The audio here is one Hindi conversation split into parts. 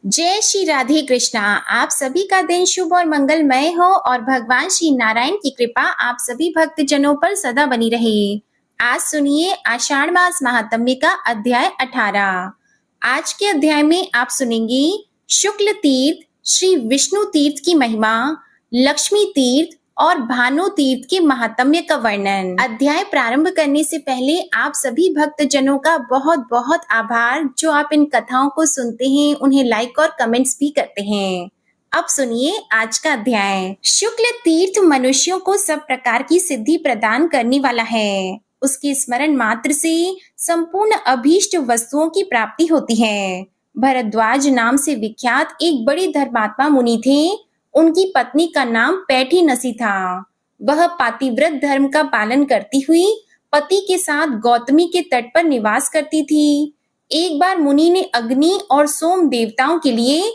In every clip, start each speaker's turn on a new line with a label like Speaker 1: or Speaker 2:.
Speaker 1: जय श्री राधे कृष्णा। आप सभी का दिन शुभ और मंगलमय हो और भगवान श्री नारायण की कृपा आप सभी भक्त जनों पर सदा बनी रहे। आज सुनिए आषाढ़ मास महात्म्य का अध्याय 18। आज के अध्याय में आप सुनेंगे शुक्ल तीर्थ, श्री विष्णु तीर्थ की महिमा, लक्ष्मी तीर्थ और भानु तीर्थ के महात्म्य का वर्णन। अध्याय प्रारंभ करने से पहले आप सभी भक्त जनों का बहुत बहुत आभार जो आप इन कथाओं को सुनते हैं, उन्हें लाइक और कमेंट्स भी करते हैं। अब सुनिए आज का अध्याय। शुक्ल तीर्थ मनुष्यों को सब प्रकार की सिद्धि प्रदान करने वाला है। उसके स्मरण मात्र से संपूर्ण अभीष्ट वस्तुओं की प्राप्ति होती है। भरद्वाज नाम से विख्यात एक बड़े धर्मात्मा मुनि थे। उनकी पत्नी का नाम पैठी नसी था। वह पातिव्रत धर्म का पालन करती हुई पति के साथ गौतमी के तट पर निवास करती थी। एक बार मुनि ने अग्नि और सोम देवताओं के लिए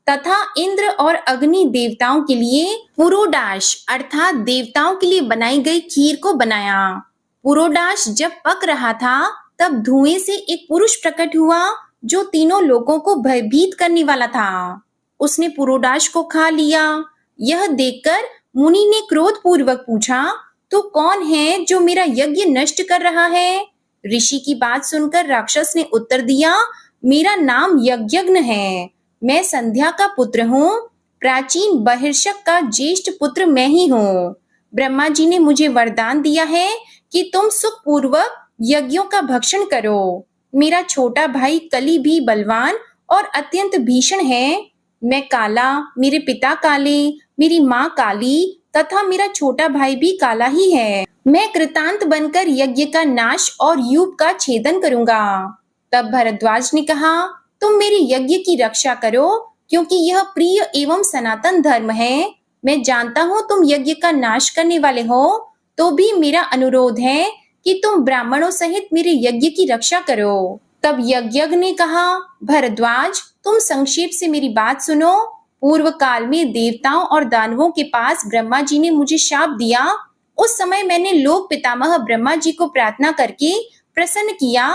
Speaker 1: तथा इंद्र और अग्नि देवताओं के लिए पुरोडाश अर्थात देवताओं के लिए बनाई गई खीर को बनाया। पुरोडाश जब पक रहा था तब धुएं से एक पुरुष प्रकट हुआ जो तीनों लोगों को भयभीत करने वाला था। उसने पुरोडाश को खा लिया। यह देखकर मुनि ने क्रोध पूर्वक पूछा, तू कौन है जो मेरा यज्ञ नष्ट कर रहा है? ऋषि की बात सुनकर राक्षस ने उत्तर दिया, मेरा नाम यज्ञज्ञ है। मैं संध्या का पुत्र हूँ। प्राचीन बहिर्षक का ज्येष्ठ पुत्र मैं ही हूँ। ब्रह्मा जी ने मुझे वरदान दिया है कि तुम सुखपूर्वक यज्ञों का भक्षण करो। मेरा छोटा भाई कली भी बलवान और अत्यंत भीषण है। मैं काला, मेरे पिता काले, मेरी माँ काली तथा मेरा छोटा भाई भी काला ही है। मैं कृतांत बनकर यज्ञ का नाश और यूप का छेदन करूंगा। तब भरद्वाज ने कहा, तुम मेरे यज्ञ की रक्षा करो क्योंकि यह प्रिय एवं सनातन धर्म है। मैं जानता हूँ तुम यज्ञ का नाश करने वाले हो, तो भी मेरा अनुरोध है कि तुम ब्राह्मणों सहित मेरे यज्ञ की रक्षा करो। तब यज्ञज्ञ ने कहा, भरद्वाज तुम संक्षेप से मेरी बात सुनो। पूर्व काल में देवताओं और दानवों के पास ब्रह्मा जी ने मुझे शाप दिया। उस समय मैंने लोक पितामह ब्रह्मा जी को प्रार्थना करके प्रसन्न किया।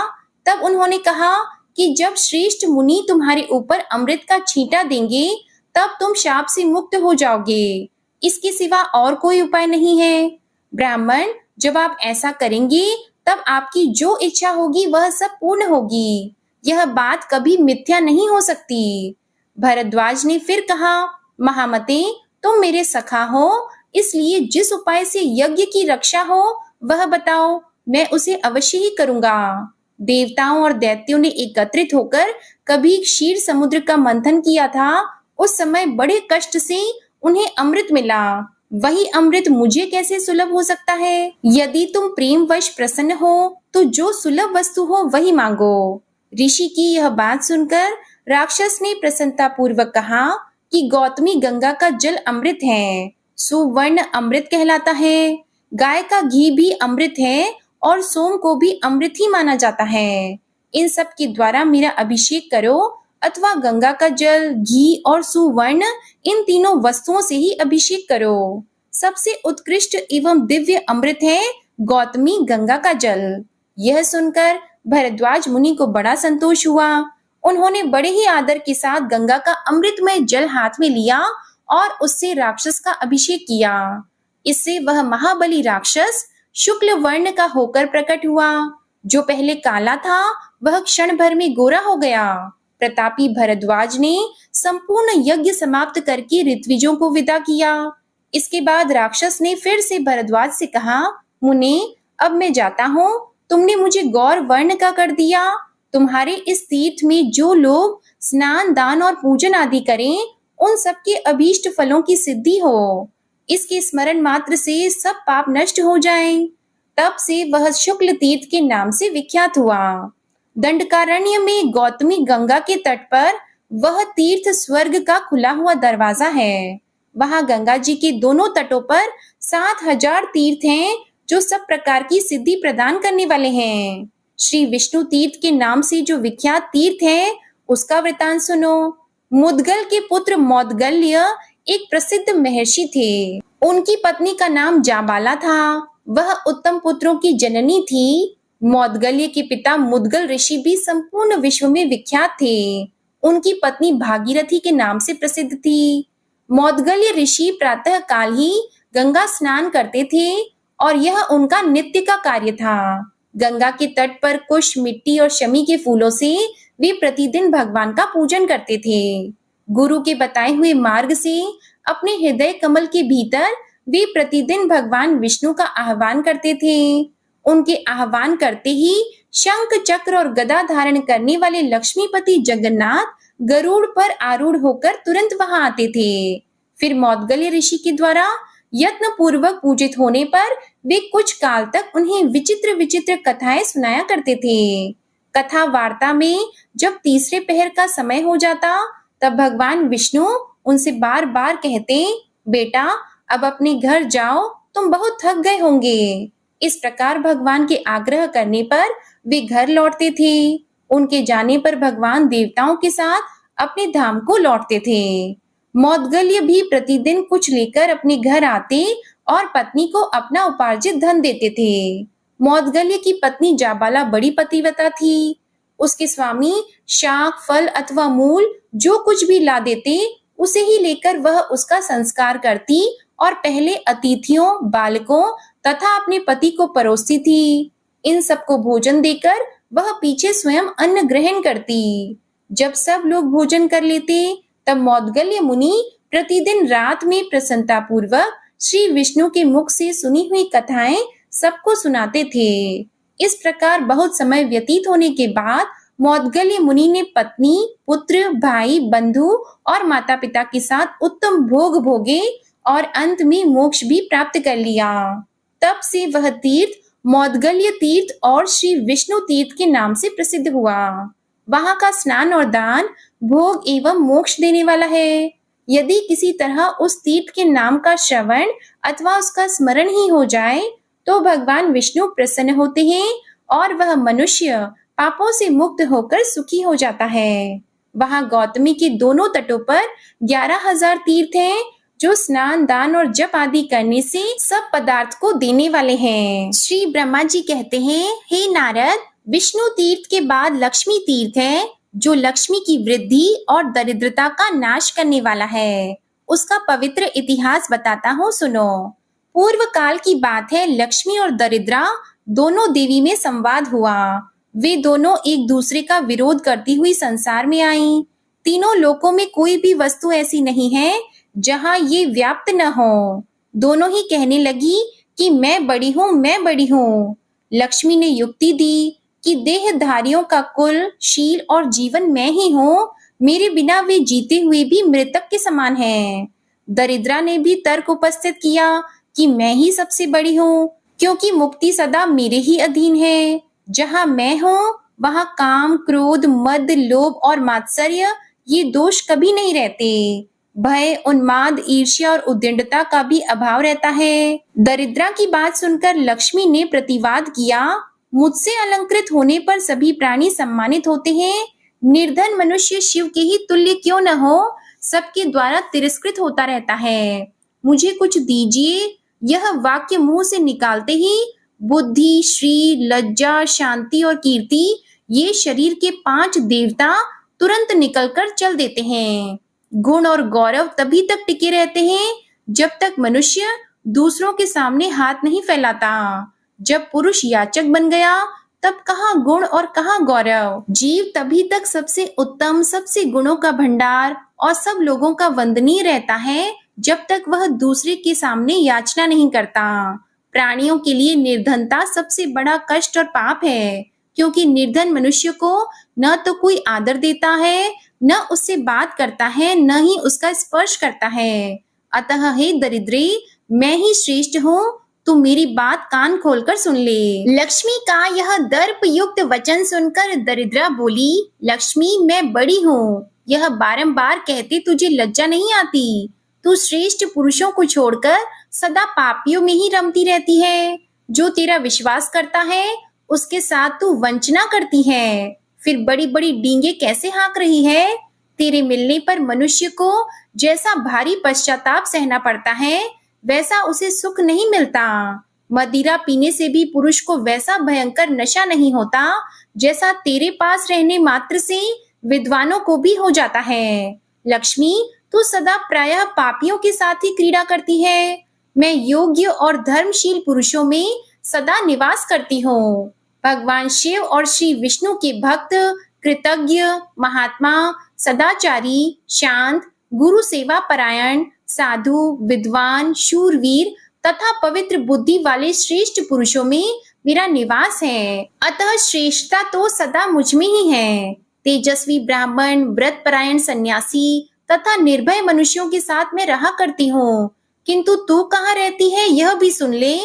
Speaker 1: तब उन्होंने कहा कि जब श्रेष्ठ मुनि तुम्हारे ऊपर अमृत का छींटा देंगे तब तुम शाप से मुक्त हो जाओगे। इसके सिवा और कोई उपाय नहीं है। ब्राह्मण, जब आप ऐसा करेंगे तब आपकी जो इच्छा होगी वह सब पूर्ण होगी। यह बात कभी मिथ्या नहीं हो सकती। भरद्वाज ने फिर कहा, महामते तुम मेरे सखा हो, इसलिए जिस उपाय से यज्ञ की रक्षा हो वह बताओ, मैं उसे अवश्य ही करूंगा। देवताओं और दैत्यों ने एकत्रित होकर कभी क्षीर समुद्र का मंथन किया था। उस समय बड़े कष्ट से उन्हें अमृत मिला। वही अमृत मुझे कैसे सुलभ हो सकता है? यदि तुम प्रेमवश प्रसन्न हो तो जो सुलभ वस्तु हो वही मांगो। ऋषि की यह बात सुनकर राक्षस ने प्रसन्नता पूर्वक कहा कि गौतमी गंगा का जल अमृत है, सुवर्ण अमृत कहलाता है। गाय का घी भी अमृत है और सोम को भी अमृत ही माना जाता है। इन सब के द्वारा मेरा अभिषेक करो अथवा गंगा का जल, घी और सुवर्ण इन तीनों वस्तुओं से ही अभिषेक करो। सबसे उत्कृष्ट एवं दिव्य अमृत है गौतमी गंगा का जल। यह सुनकर भरद्वाज मुनि को बड़ा संतोष हुआ। उन्होंने बड़े ही आदर के साथ गंगा का अमृतमय जल हाथ में लिया और उससे राक्षस का अभिषेक किया। इससे वह महाबली राक्षस शुक्ल वर्ण का होकर प्रकट हुआ। जो पहले काला था वह क्षण भर में गोरा हो गया। प्रतापी भरद्वाज ने संपूर्ण यज्ञ समाप्त करके ऋत्विजों को विदा किया। इसके बाद राक्षस ने फिर से भरद्वाज से कहा, मुने अब मैं जाता हूँ। तुमने मुझे गौर वर्ण का कर दिया। तुम्हारे इस तीर्थ में जो लोग स्नान, दान और पूजन आदि करें उन सबके अभीष्ट फलों की सिद्धि हो। इसके स्मरण मात्र से सब पाप नष्ट हो जाएं। तब से वह शुक्ल तीर्थ के नाम से विख्यात हुआ। दंडकारण्य में गौतमी गंगा के तट पर वह तीर्थ स्वर्ग का खुला हुआ दरवाजा है। वहां गंगा जी के दोनों तटों पर 7000 तीर्थ हैं जो सब प्रकार की सिद्धि प्रदान करने वाले हैं। श्री विष्णु तीर्थ के नाम से जो विख्यात तीर्थ है उसका वृतांत सुनो। मुदगल के पुत्र मौदगल्य एक प्रसिद्ध महर्षि थे। उनकी पत्नी का नाम जाबाला था। वह उत्तम पुत्रों की जननी थी। मौदगल्य के पिता मुदगल ऋषि भी संपूर्ण विश्व में विख्यात थे। उनकी पत्नी भागीरथी के नाम से प्रसिद्ध थी। मौदगल्य ऋषि प्रातः काल ही गंगा स्नान करते थे और यह उनका नित्य का कार्य था। गंगा के तट पर कुश, मिट्टी और शमी के फूलों से वे प्रतिदिन भगवान का पूजन करते थे। गुरु के बताए हुए मार्ग से अपने हृदय कमल के भीतर वे प्रतिदिन भगवान विष्णु का आह्वान करते थे। उनके आह्वान करते ही शंख, चक्र और गदा धारण करने वाले लक्ष्मीपति जगन्नाथ गरुड़ पर आरूढ़ होकर तुरंत वहां आते थे। फिर मौदगल्य ऋषि के द्वारा यत्न पूर्वक पूजित होने पर वे कुछ काल तक उन्हें विचित्र विचित्र कथाएं सुनाया करते थे। कथा वार्ता में जब तीसरे पहर का समय हो जाता तब भगवान विष्णु उनसे बार बार कहते, बेटा अब अपने घर जाओ, तुम बहुत थक गए होंगे। इस प्रकार भगवान के आग्रह करने पर वे घर लौटते थे। उनके जाने पर भगवान देवताओं के साथ अपने धाम को लौटते थे। मौदगल्य भी प्रतिदिन कुछ लेकर अपने घर आते और पत्नी को अपना उपार्जित धन देते थे। मौदगल्य की पत्नी जाबाला बड़ी पतिव्रता थी। उसके स्वामी शाक, फल अथवा मूल जो कुछ भी ला देते उसे ही लेकर वह उसका संस्कार करती और पहले अतिथियों, बालकों तथा अपने पति को परोसती थी। इन सबको भोजन देकर वह पीछे स्वयं अन्न ग्रहण करती। जब सब लोग भोजन कर लेते तब मौदगल्य मुनि प्रतिदिन रात में प्रसन्नता पूर्वक श्री विष्णु के मुख से सुनी हुई कथाएं सबको सुनाते थे। इस प्रकार बहुत समय व्यतीत होने के बाद मौदगल्य मुनि ने पत्नी, पुत्र, भाई, बंधु और माता पिता के साथ उत्तम भोग भोगे और अंत में मोक्ष भी प्राप्त कर लिया। तब से वह तीर्थ मौदगल्य तीर्थ और श्री विष्णु तीर्थ के नाम से प्रसिद्ध हुआ। वहां का स्नान और दान भोग एवं मोक्ष देने वाला है। यदि किसी तरह उस तीर्थ के नाम का श्रवण अथवा उसका स्मरण ही हो जाए तो भगवान विष्णु प्रसन्न होते हैं और वह मनुष्य पापों से मुक्त होकर सुखी हो जाता है। वहां गौतमी के दोनों तटों पर 11,000 तीर्थ हैं जो स्नान, दान और जप आदि करने से सब पदार्थ को देने वाले हैं। श्री ब्रह्मा जी कहते हैं, हे नारद, विष्णु तीर्थ के बाद लक्ष्मी तीर्थ है जो लक्ष्मी की वृद्धि और दरिद्रता का नाश करने वाला है। उसका पवित्र इतिहास बताता हूँ, सुनो। पूर्व काल की बात है, लक्ष्मी और दरिद्रा दोनों देवी में संवाद हुआ। वे दोनों एक दूसरे का विरोध करती हुई संसार में आईं। तीनों लोकों में कोई भी वस्तु ऐसी नहीं है जहां ये व्याप्त न हो। दोनों ही कहने लगी कि मैं बड़ी हूँ, मैं बड़ी हूँ। लक्ष्मी ने युक्ति दी कि देहधारियों का कुल, शील और जीवन मैं ही हूँ। मेरे बिना वे जीते हुए भी मृतक के समान हैं। दरिद्रा ने भी तर्क उपस्थित किया कि मैं ही सबसे बड़ी हूँ, क्योंकि मुक्ति सदा मेरे ही अधीन है। जहाँ मैं हूँ वहाँ काम, क्रोध, मद, लोभ और मात्सर्य ये दोष कभी नहीं रहते। भय, उन्माद, ईर्ष्या और उद्दंडता का भी अभाव रहता है। दरिद्रा की बात सुनकर लक्ष्मी ने प्रतिवाद किया, मुझसे अलंकृत होने पर सभी प्राणी सम्मानित होते हैं। निर्धन मनुष्य शिव के ही तुल्य क्यों न हो, सबके द्वारा तिरस्कृत होता रहता है। मुझे कुछ दीजिए। यह वाक्य मुंह से निकालते ही बुद्धि, श्री, लज्जा, शांति और कीर्ति ये शरीर के 5 देवता तुरंत निकलकर चल देते हैं। गुण और गौरव तभी तक टिके रहते हैं जब तक मनुष्य दूसरों के सामने हाथ नहीं फैलाता। जब पुरुष याचक बन गया तब कहाँ गुण और कहाँ गौरव। जीव तभी तक सबसे उत्तम, सबसे गुणों का भंडार और सब लोगों का वंदनीय रहता है जब तक वह दूसरे के सामने याचना नहीं करता। प्राणियों के लिए निर्धनता सबसे बड़ा कष्ट और पाप है, क्योंकि निर्धन मनुष्य को न तो कोई आदर देता है, न उससे बात करता है, न ही उसका स्पर्श करता है। अतः हे दरिद्रे, मैं ही श्रेष्ठ हूँ, तू मेरी बात कान खोलकर सुन ले। लक्ष्मी का यह दर्प युक्त वचन सुनकर दरिद्रा बोली, लक्ष्मी, मैं बड़ी हूँ, यह बारंबार कहते तुझे लज्जा नहीं आती? तू श्रेष्ठ पुरुषों को छोड़कर सदा पापियों में ही रमती रहती है। जो तेरा विश्वास करता है उसके साथ तू वंचना करती है। फिर बड़ी बड़ी डींगे कैसे हाँक रही है? तेरे मिलने पर मनुष्य को जैसा भारी पश्चाताप सहना पड़ता है वैसा उसे सुख नहीं मिलता। मदिरा पीने से भी पुरुष को वैसा भयंकर नशा नहीं होता जैसा तेरे पास रहने मात्र से विद्वानों को भी हो जाता है। लक्ष्मी, तू सदा प्रायः पापियों के साथ ही क्रीड़ा करती है। मैं योग्य और धर्मशील पुरुषों में सदा निवास करती हूँ। भगवान शिव और श्री विष्णु के भक्त, कृतज्ञ, महात्मा, सदाचारी, शांत, गुरु सेवा परायण, साधु, विद्वान, शूरवीर तथा पवित्र बुद्धि वाले श्रेष्ठ पुरुषों में मेरा निवास है। अतः श्रेष्ठता तो सदा मुझ में ही है। तेजस्वी ब्राह्मण, व्रतपरायण सन्यासी तथा निर्भय मनुष्यों के साथ मैं रहा करती हूँ। किंतु तू कहाँ रहती है यह भी सुन ले।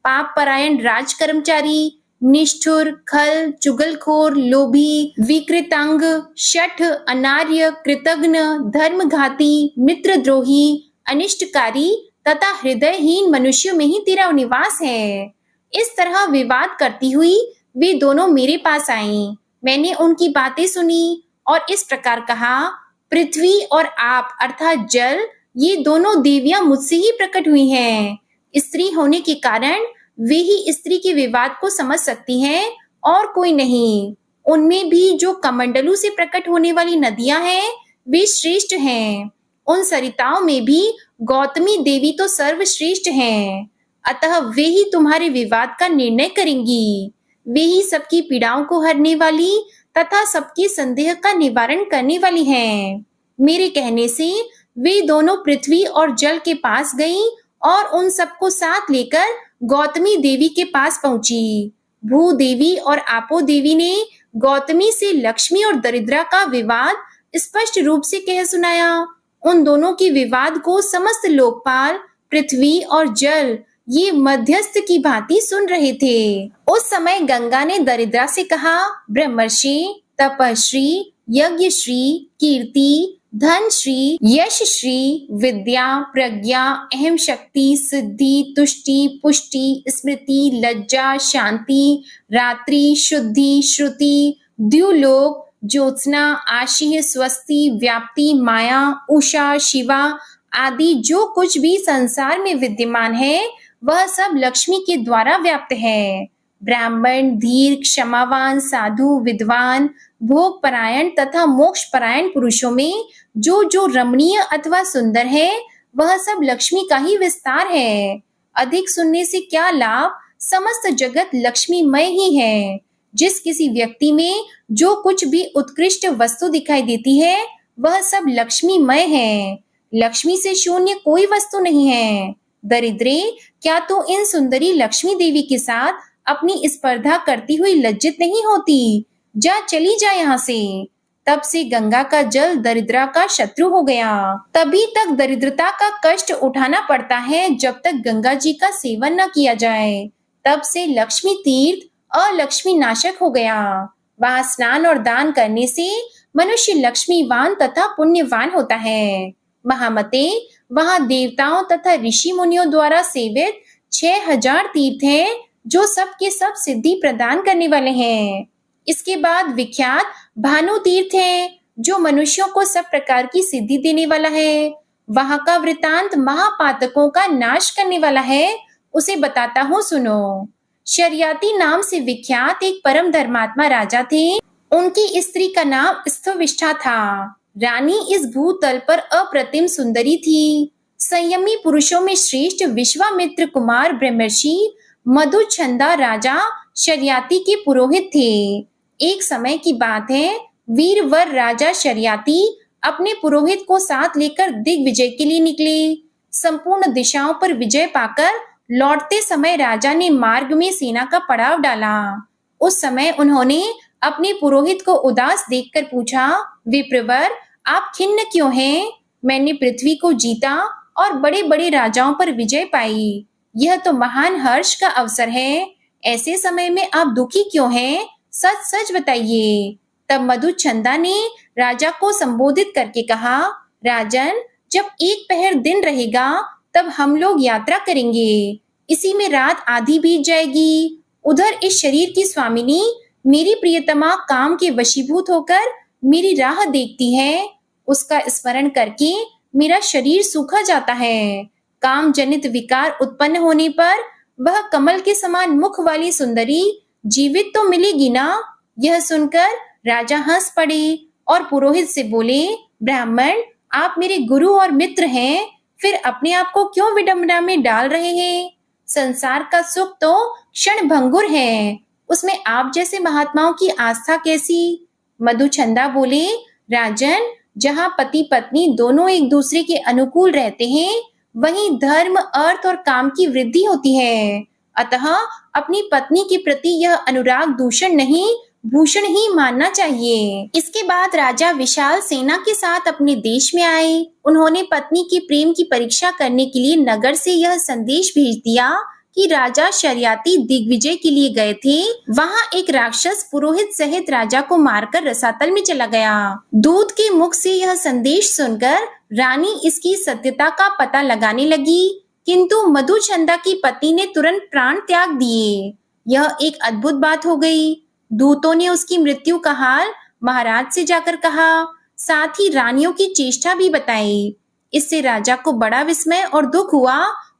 Speaker 1: पाप परायण राज कर्मचारी, निष्ठुर, खल, चुगलखोर, लोभी, विकृतांग, शठ, अनार्य, कृतघ्न, धर्मघाती, मित्रद्रोही, अनिष्टकारी तथा हृदयहीन मनुष्यों में ही तेरा निवास है। इस तरह विवाद करती हुई वे दोनों मेरे पास आईं। मैंने उनकी बातें सुनी और इस प्रकार कहा, पृथ्वी और आप अर्थात जल, ये दोनों देवियां मुझसे ही प्रकट हुई हैं। स्त्री होने के कारण वे ही स्त्री के विवाद को समझ सकती हैं और कोई नहीं। उनमें भी जो कमंडलू से प्रकट होने वाली नदियां हैं, वे श्रेष्ठ हैं। उन सरिताओं में भी गौतमी देवी तो सर्वश्रेष्ठ हैं। अतः वे ही तुम्हारे विवाद का निर्णय करेंगी। वे ही सबकी पीड़ाओं को हरने वाली तथा सबके संदेह का निवारण करने वाली हैं। मेरे कहने से वे दोनों पृथ्वी और जल के पास गईं और उन सबको साथ लेकर गौतमी देवी के पास पहुंची। भूदेवी और आपो देवी ने गौतमी से लक्ष्मी और दरिद्रा का विवाद स्पष्ट रूप से कह सुनाया। उन दोनों के विवाद को समस्त लोकपाल, पृथ्वी और जल ये मध्यस्थ की भांति सुन रहे थे। उस समय गंगा ने दरिद्रा से कहा, ब्रह्मर्षि, तपश्री, यज्ञश्री, कीर्ति, धन श्री, यश श्री, विद्या, प्रज्ञा, अहम शक्ति, सिद्धि, तुष्टि, पुष्टि, स्मृति, लज्जा, शांति, रात्रि, शुद्धि, श्रुति, द्युलोक, ज्योत्सना, आशीह, स्वस्ति, व्याप्ति, माया, उषा, शिवा आदि जो कुछ भी संसार में विद्यमान है, वह सब लक्ष्मी के द्वारा व्याप्त है। ब्राह्मण, धीर, क्षमावान, साधु, विद्वान, भोग परायण तथा मोक्ष परायण पुरुषों में जो जो रमणीय अथवा सुंदर है, वह सब लक्ष्मी का ही विस्तार है। अधिक सुनने से क्या लाभ, समस्त जगत लक्ष्मीमय ही है। जिस किसी व्यक्ति में जो कुछ भी उत्कृष्ट वस्तु दिखाई देती है, वह सब लक्ष्मीमय है। लक्ष्मी से शून्य कोई वस्तु नहीं है। दरिद्रे, क्या तू इन सुंदरी लक्ष्मी देवी के साथ अपनी स्पर्धा करती हुई लज्जित नहीं होती? जा, चली जा यहाँ से। तब से गंगा का जल दरिद्रा का शत्रु हो गया। तभी तक दरिद्रता का कष्ट उठाना पड़ता है जब तक गंगा जी का सेवन न किया जाए। तब से लक्ष्मी तीर्थ अलक्ष्मी नाशक हो गया। वहां स्नान और दान करने से मनुष्य लक्ष्मीवान तथा पुण्यवान होता है। महामते, वहां देवताओं तथा ऋषि मुनियों द्वारा सेवित 6000 तीर्थ हैं, जो सब के सब सिद्धि प्रदान करने वाले हैं। इसके बाद विख्यात भानु तीर्थ है, जो मनुष्यों को सब प्रकार की सिद्धि देने वाला है। वहां का वृतांत महापातकों का नाश करने वाला है, उसे बताता हूँ, सुनो। शर्याती नाम से विख्यात एक परम धर्मात्मा राजा थे। उनकी स्त्री का नाम स्थविष्ठा था। रानी इस भूतल पर अप्रतिम सुंदरी थी। संयमी पुरुषों में श्रेष्ठ विश्वामित्र कुमार ब्रह्मर्षि मधुछंदा राजा शर्याती के पुरोहित थे। एक समय की बात है, वीरवर राजा शर्याती अपने पुरोहित को साथ लेकर दिग्विजय के लिए निकले। संपूर्ण दिशाओं पर विजय पाकर लौटते समय राजा ने मार्ग में सेना का पड़ाव डाला। उस समय उन्होंने अपने पुरोहित को उदास देखकर पूछा, विप्रवर, आप खिन्न क्यों हैं? मैंने पृथ्वी को जीता और बड़े बड़े राजाओं पर विजय पाई। यह तो महान हर्ष का अवसर है। ऐसे समय में आप दुखी क्यों हैं? सच सच बताइए। तब मधुचंदा ने राजा को संबोधित करके कहा, राजन, जब एक पहर दिन रहेगा तब हम लोग यात्रा करेंगे। इसी में रात आधी बीत जाएगी। उधर इस शरीर की स्वामिनी मेरी प्रियतमा काम के वशीभूत होकर मेरी राह देखती है। उसका स्मरण करके मेरा शरीर सूखा जाता है। काम जनित विकार उत्पन्न होने पर वह कमल के समान मुख वाली सुंदरी जीवित तो मिलेगी ना? यह सुनकर राजा हंस पड़े और पुरोहित से बोले, ब्राह्मण, आप मेरे गुरु और मित्र हैं, फिर अपने आप को क्यों विडंबना में डाल रहे हैं? संसार का सुख तो क्षण भंगुर है, उसमें आप जैसे महात्माओं की आस्था कैसी? मधुचंदा बोले, राजन, जहाँ पति पत्नी दोनों एक दूसरे के अनुकूल रहते हैं, वहीं धर्म, अर्थ और काम की वृद्धि होती है। अतः अपनी पत्नी के प्रति यह अनुराग दूषण नहीं, भूषण ही मानना चाहिए। इसके बाद राजा विशाल सेना के साथ अपने देश में आए। उन्होंने पत्नी के प्रेम की परीक्षा करने के लिए नगर से यह संदेश भेज दिया कि राजा शर्याती दिग्विजय के लिए गए थे। वहां एक राक्षस पुरोहित सहित राजा को मारकर रसातल में चला गया। दूत के मुख से यह संदेश सुनकर रानी इसकी सत्यता का पता लगाने लगी, किंतु मधुचंदा की पति ने तुरंत प्राण त्याग दिए। यह एक अद्भुत बात हो गई। दूतों ने उसकी मृत्यु का हाल महाराज से जाकर कहा, साथ ही रानियों की चेष्टा भी बताई। इससे राजा को बड़ा विस्मय और दुख हुआ।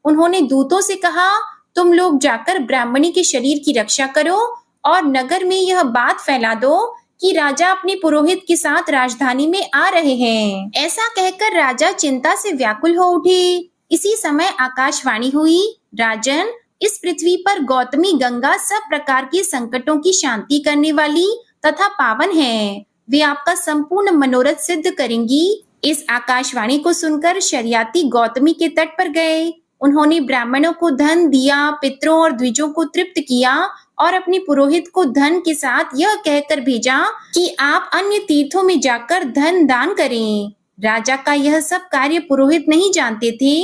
Speaker 1: उन्होंने दूतों से कहा, तुम लोग जाकर ब्राह्मणी के शरीर की रक्षा करो और नगर में यह बात फैला दो कि राजा अपने पुरोहित के साथ राजधानी में आ रहे हैं। ऐसा कहकर राजा चिंता से व्याकुल हो उठे। इसी समय आकाशवाणी हुई, राजन, इस पृथ्वी पर गौतमी गंगा सब प्रकार के संकटों की शांति करने वाली तथा पावन है। वे आपका संपूर्ण मनोरथ सिद्ध करेंगी। इस आकाशवाणी को सुनकर शर्याती गौतमी के तट पर गए। उन्होंने ब्राह्मणों को धन दिया, पितरों और द्विजों को तृप्त किया और अपने पुरोहित को धन के साथ यह कहकर भेजा कि आप अन्य तीर्थों में जाकर धन दान करें। राजा का यह सब कार्य पुरोहित नहीं जानते थे।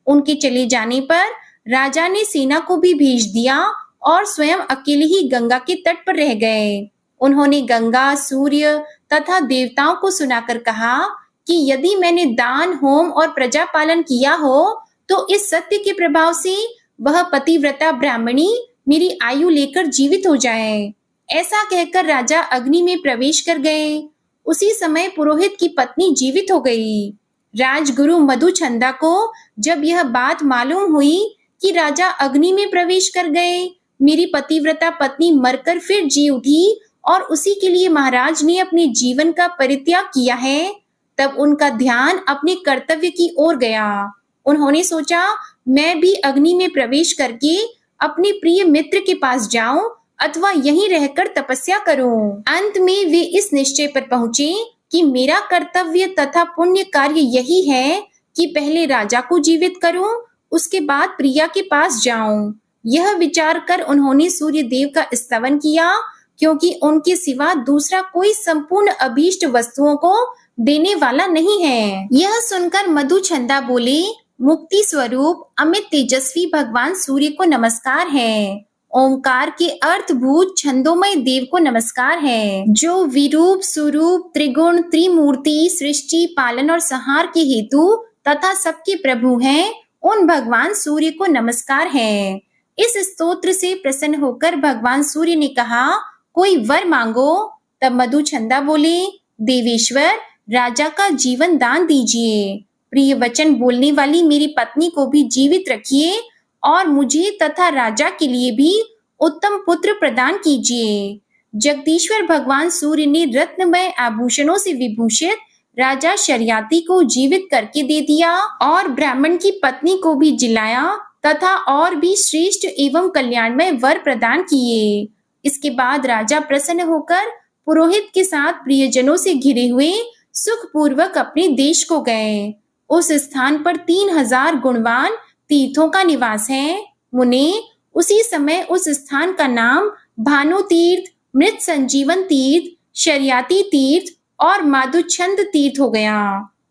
Speaker 1: उनके चले जाने पर राजा ने सेना को भी भेज दिया और स्वयं अकेले ही गंगा के तट पर रह गए। उन्होंने गंगा, सूर्य तथा देवताओं को सुनाकर कहा कि यदि मैंने दान, होम और प्रजा पालन किया हो तो इस सत्य के प्रभाव से वह पतिव्रता ब्राह्मणी मेरी आयु लेकर जीवित हो जाए। ऐसा कहकर राजा अग्नि में प्रवेश कर गए। उसी समय पुरोहित की पत्नी जीवित हो गई। राजगुरु मधुचंदा को जब यह बात मालूम हुई कि राजा अग्नि में प्रवेश कर गए, मेरी पतिव्रता पत्नी मरकर फिर जी उठी और उसी के लिए महाराज ने अपने जीवन का परित्याग किया है, तब उनका ध्यान अपने कर्तव्य की ओर गया। उन्होंने सोचा, मैं भी अग्नि में प्रवेश करके अपने प्रिय मित्र के पास जाऊं अथवा यहीं रहकर तपस्या करूं। अंत में वे इस निश्चय पर पहुंचे कि मेरा कर्तव्य तथा पुण्य कार्य यही है कि पहले राजा को जीवित करूं, उसके बाद प्रिया के पास जाऊं। यह विचार कर उन्होंने सूर्य देव का स्तवन किया, क्योंकि उनके सिवा दूसरा कोई संपूर्ण अभीष्ट वस्तुओं को देने वाला नहीं है। यह सुनकर मधुचंदा बोले, मुक्ति स्वरूप अमित तेजस्वी भगवान सूर्य को नमस्कार है। ओंकार के अर्थभूत छंदोमय देव को नमस्कार है, जो विरूप, स्वरूप, त्रिगुण, त्रिमूर्ति, सृष्टि, पालन और संहार के हेतु तथा सबके प्रभु हैं। उन भगवान सूर्य को नमस्कार है। इस स्तोत्र से प्रसन्न होकर भगवान सूर्य ने कहा, कोई वर मांगो। तब मधुचंदा बोले, देवेश्वर, राजा का जीवन दान दीजिए। प्रिय वचन बोलने वाली मेरी पत्नी को भी जीवित रखिए और मुझे तथा राजा के लिए भी उत्तम पुत्र प्रदान कीजिए। जगदीश्वर भगवान सूर्य ने रत्नमय आभूषणों से विभूषित राजा शर्याती को जीवित करके दे दिया और ब्राह्मण की पत्नी को भी जिलाया तथा और भी श्रेष्ठ एवं कल्याणमय वर प्रदान किए। इसके बाद राजा प्रसन्न होकर पुरोहित के साथ प्रियजनों से घिरे हुए सुखपूर्वक अपने देश को गए। उस स्थान पर 3000 गुणवान तीर्थों का निवास है। मुने, उसी समय उस स्थान का नाम भानु तीर्थ, मृत संजीवन तीर्थ, शर्याती तीर्थ और माधुचंद तीर्थ हो गया।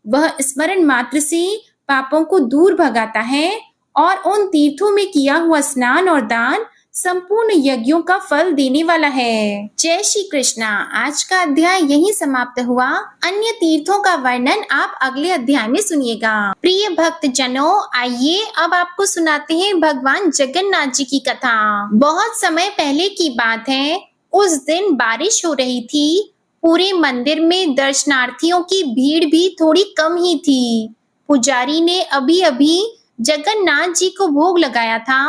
Speaker 1: वह स्मरण मात्र से पापों को दूर भगाता है और उन तीर्थों में किया हुआ स्नान और दान संपूर्ण यज्ञों का फल देने वाला है। जय श्री कृष्णा। आज का अध्याय यहीं समाप्त हुआ। अन्य तीर्थों का वर्णन आप अगले अध्याय में सुनिएगा। प्रिय भक्त जनों, आइए अब आपको सुनाते हैं भगवान जगन्नाथ जी की कथा। बहुत समय पहले की बात है। उस दिन बारिश हो रही थी। पूरे मंदिर में दर्शनार्थियों की भीड़ भी थोड़ी कम ही थी। पुजारी ने अभी अभी जगन्नाथ जी को भोग लगाया था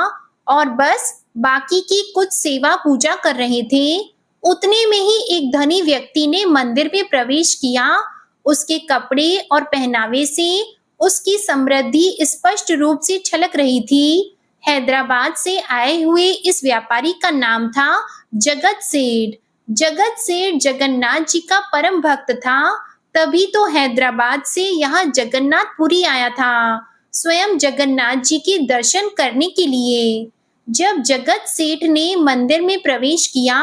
Speaker 1: और बस बाकी की कुछ सेवा पूजा कर रहे थे। उतने में ही एक धनी व्यक्ति ने मंदिर में प्रवेश किया। उसके कपड़े और पहनावे से उसकी समृद्धि स्पष्ट रूप से झलक रही थी। हैदराबाद से आए हुए इस व्यापारी का नाम था जगत सेठ। जगत सेठ जगन्नाथ जी का परम भक्त था, तभी तो हैदराबाद से यहाँ जगन्नाथपुरी आया था, स्वयं जगन्नाथ जी के दर्शन करने के लिए। जब जगत सेठ ने मंदिर में प्रवेश किया,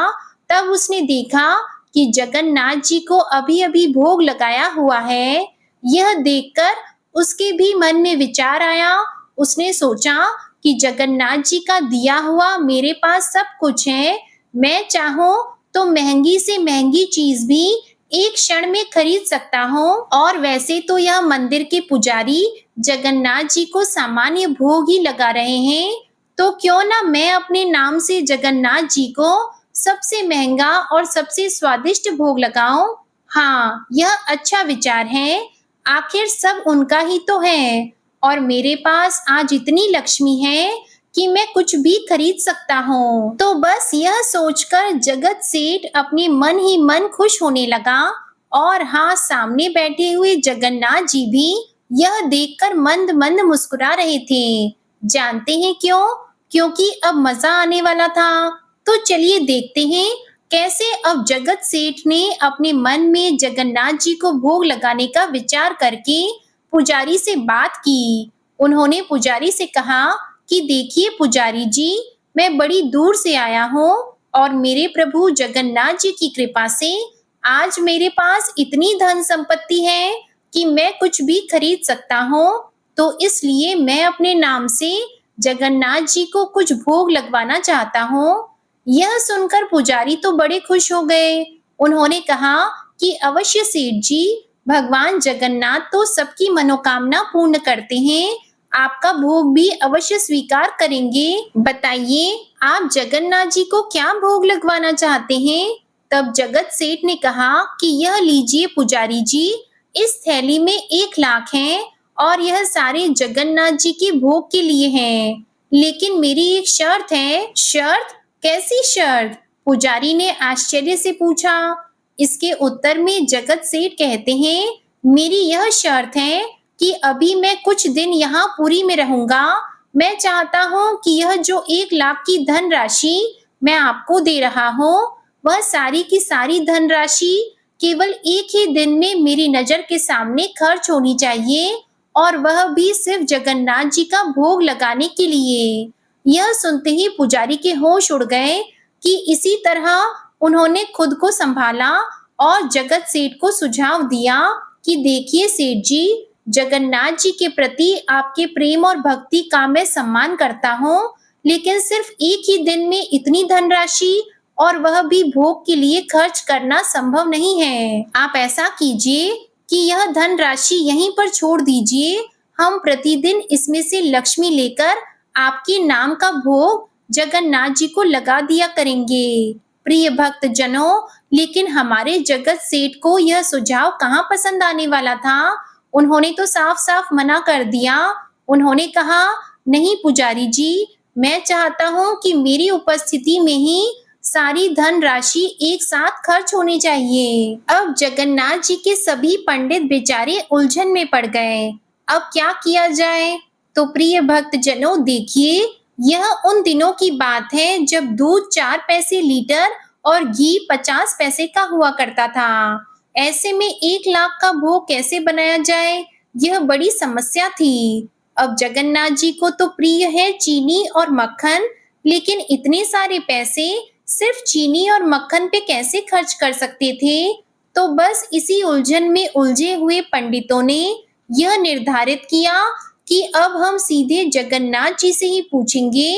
Speaker 1: तब उसने देखा कि जगन्नाथ जी को अभी-अभी भोग लगाया हुआ है। यह देखकर उसके भी मन में विचार आया। उसने सोचा कि जगन्नाथ जी का दिया हुआ मेरे पास सब कुछ है। मैं चाहूं तो महंगी से महंगी चीज भी एक क्षण में खरीद सकता हूँ। और वैसे तो यह मंदिर के पुजारी जगन्नाथ जी को सामान्य भोग ही लगा रहे हैं, तो क्यों ना मैं अपने नाम से जगन्नाथ जी को सबसे महंगा और सबसे स्वादिष्ट भोग लगाऊं। हाँ, यह अच्छा विचार है। आखिर सब उनका ही तो है और मेरे पास आज इतनी लक्ष्मी है कि मैं कुछ भी खरीद सकता हूँ। तो बस यह सोचकर जगत सेठ अपने मन ही मन खुश होने लगा। और हाँ, सामने बैठे हुए जगन्नाथ जी भी यह देखकर मंद मंद मुस्कुरा रहे थे। जानते हैं क्यों? क्योंकि अब मजा आने वाला था। तो चलिए देखते हैं कैसे अब जगत सेठ ने अपने मन में जगन्नाथ जी को भोग लगाने का विचार करके पुजारी से बात की। उन्होंने पुजारी से कहा कि देखिए पुजारी जी, मैं बड़ी दूर से आया हूँ और मेरे प्रभु जगन्नाथ जी की कृपा से आज मेरे पास इतनी धन संपत्ति है कि मैं कुछ भी खरीद सकता हूँ। तो इसलिए मैं अपने नाम से जगन्नाथ जी को कुछ भोग लगवाना चाहता हूँ। यह सुनकर पुजारी तो बड़े खुश हो गए। उन्होंने कहा कि अवश्य सेठ जी, भगवान जगन्नाथ तो सबकी मनोकामना पूर्ण करते हैं, आपका भोग भी अवश्य स्वीकार करेंगे। बताइए, आप जगन्नाथ जी को क्या भोग लगवाना चाहते हैं? तब जगत सेठ ने कहा कि यह लीजिए पुजारी जी, इस थैली में 1 लाख है और यह सारे जगन्नाथ जी के भोग के लिए हैं। लेकिन मेरी एक शर्त है। शर्त? कैसी शर्त? पुजारी ने आश्चर्य से पूछा। इसके उत्तर में जगत सेठ कहते हैं, मेरी यह शर्त है कि अभी मैं कुछ दिन यहाँ पुरी में रहूंगा। मैं चाहता हूँ कि यह जो 1 लाख की धनराशि मैं आपको दे रहा हूँ, वह सारी की सारी धनराशि केवल एक ही दिन में मेरी नजर के सामने खर्च होनी चाहिए, और वह भी सिर्फ जगन्नाथ जी का भोग लगाने के लिए। यह सुनते ही पुजारी के होश उड़ गए कि इसी तरह उन्होंने खुद को संभाला और जगत सेठ को सुझाव दिया कि देखिए सेठ जी, जगन्नाथ जी के प्रति आपके प्रेम और भक्ति का मैं सम्मान करता हूँ, लेकिन सिर्फ एक ही दिन में इतनी धनराशि और वह भी भोग के लिए खर्च करना संभव नहीं है। आप ऐसा कीजिए कि यह धनराशि यहीं पर छोड़ दीजिए। हम प्रतिदिन इसमें से लक्ष्मी लेकर आपके नाम का भोग जगन्नाथ जी को लगा दिया करेंगे। प्रिय भक्त जनों, लेकिन हमारे जगत सेठ को यह सुझाव कहाँ पसंद आने वाला था। उन्होंने तो साफ साफ मना कर दिया। उन्होंने कहा, नहीं पुजारी जी, मैं चाहता हूँ कि मेरी उपस्थिति में ही सारी धनराशि एक साथ खर्च होनी चाहिए। अब जगन्नाथ जी के सभी पंडित बेचारे उलझन में पड़ गए। अब क्या किया जाए? तो प्रिय भक्त जनों देखिए, यह उन दिनों की बात है जब दूध 4 पैसे लीटर और घी 50 पैसे का हुआ करता था। ऐसे में 1 लाख का भोग कैसे बनाया जाए, यह बड़ी समस्या थी। अब जगन्नाथ जी को तो प्रिय है चीनी और मक्खन, लेकिन इतने सारे पैसे सिर्फ चीनी और मक्खन पे कैसे खर्च कर सकते थे। तो बस इसी उलझन में उलझे हुए पंडितों ने यह निर्धारित किया कि अब हम सीधे जगन्नाथ जी से ही पूछेंगे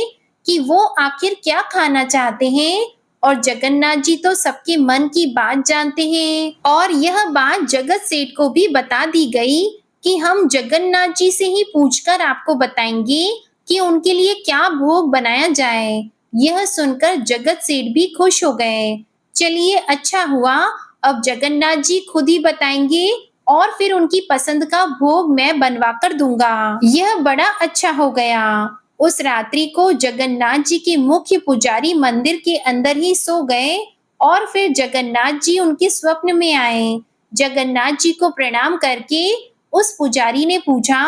Speaker 1: कि वो आखिर क्या खाना चाहते हैं, और जगन्नाथ जी तो सबके मन की बात जानते हैं। और यह बात जगत सेठ को भी बता दी गई कि हम जगन्नाथ जी से ही पूछकर आपको बताएंगे कि उनके लिए क्या भोग बनाया जाए। यह सुनकर जगत सेठ भी खुश हो गए। चलिए अच्छा हुआ, अब जगन्नाथ जी खुद ही बताएंगे और फिर उनकी पसंद का भोग मैं बनवा कर दूंगा। यह बड़ा अच्छा हो गया। उस रात्रि को जगन्नाथ जी के मुख्य पुजारी मंदिर के अंदर ही सो गए और फिर जगन्नाथ जी उनके स्वप्न में आए। जगन्नाथ जी को प्रणाम करके उस पुजारी ने पूछा,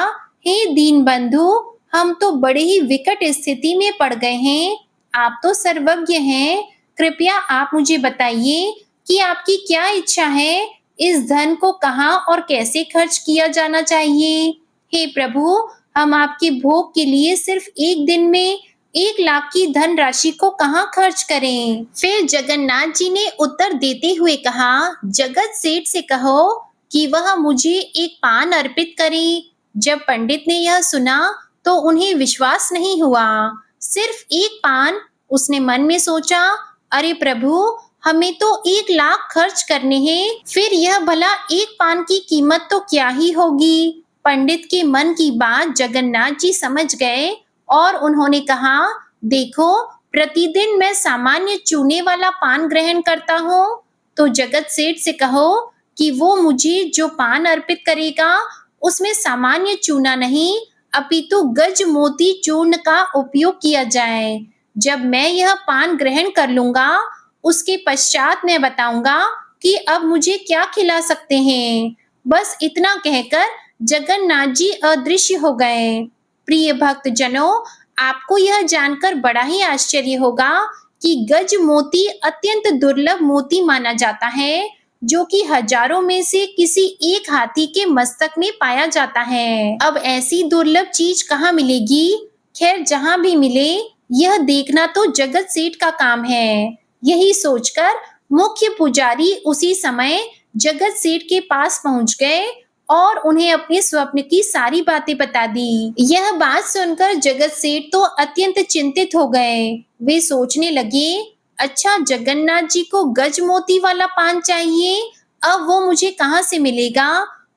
Speaker 1: हे दीनबंधु, हम तो बड़े ही विकट स्थिति में पड़ गए हैं। आप तो सर्वज्ञ हैं, कृपया आप मुझे बताइए कि आपकी क्या इच्छा है? इस धन को कहाँ और कैसे खर्च किया जाना चाहिए? हे प्रभु, हम आपके भोग के लिए सिर्फ एक दिन में 1 लाख की धनराशि को कहाँ खर्च करें? फिर जगन्नाथ जी ने उत्तर देते हुए कहा, जगत सेठ से कहो कि वह मुझे एक पान अर्पित करे। जब पंडित ने यह सुना तो उन्हें विश्वास नहीं हुआ। सिर्फ एक पान? उसने मन में सोचा, अरे प्रभु, हमें तो 1 लाख खर्च करने हैं, फिर यह भला एक पान की कीमत तो क्या ही होगी। पंडित के मन की बात जगन्नाथ जी समझ गए और उन्होंने कहा, देखो, प्रतिदिन मैं सामान्य चूने वाला पान ग्रहण करता हूँ, तो जगत सेठ से कहो कि वो मुझे जो पान अर्पित करेगा उसमें सामान्य चूना नहीं अपितु गज मोती चूर्ण का उपयोग किया जाए। जब मैं यह पान ग्रहण कर लूंगा उसके पश्चात मैं बताऊंगा कि अब मुझे क्या खिला सकते हैं। बस इतना कहकर जगन्नाथ जी अदृश्य हो गए। प्रिय भक्त जनों, आपको यह जानकर बड़ा ही आश्चर्य होगा कि गज मोती अत्यंत दुर्लभ मोती माना जाता है, जो कि हजारों में से किसी एक हाथी के मस्तक में पाया जाता है। अब ऐसी दुर्लभ चीज कहाँ मिलेगी? खैर, जहाँ भी मिले, यह देखना तो जगत सेठ का काम है। यही सोचकर मुख्य पुजारी उसी समय जगत सेठ के पास पहुंच गए और उन्हें अपने स्वप्न की सारी बातें बता दी। यह बात सुनकर जगत सेठ तो अत्यंत चिंतित हो गए। वे सोचने लगे, अच्छा, जगन्नाथ जी को गज मोती वाला पान चाहिए, अब वो मुझे कहाँ से मिलेगा?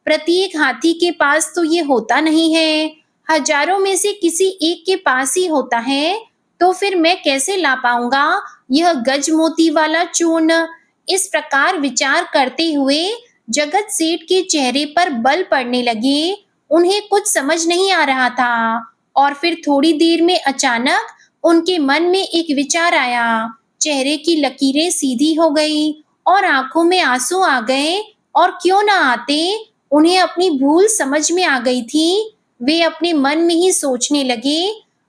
Speaker 1: प्रत्येक हाथी के पास तो ये होता नहीं है, हजारों में से किसी एक के पास ही होता है, तो फिर मैं कैसे ला पाऊंगा यह गज मोती वाला चूर्ण? इस प्रकार विचार करते हुए जगत सेठ के चेहरे पर बल पड़ने लगे। उन्हें कुछ समझ नहीं आ रहा था और फिर थोड़ी देर में अचानक उनके मन में एक विचार आया। चेहरे की लकीरें सीधी हो गई और आंखों में आंसू आ गए, और क्यों ना आते, उन्हें अपनी भूल समझ में आ गई थी। वे अपने मन में ही सोचने लगे,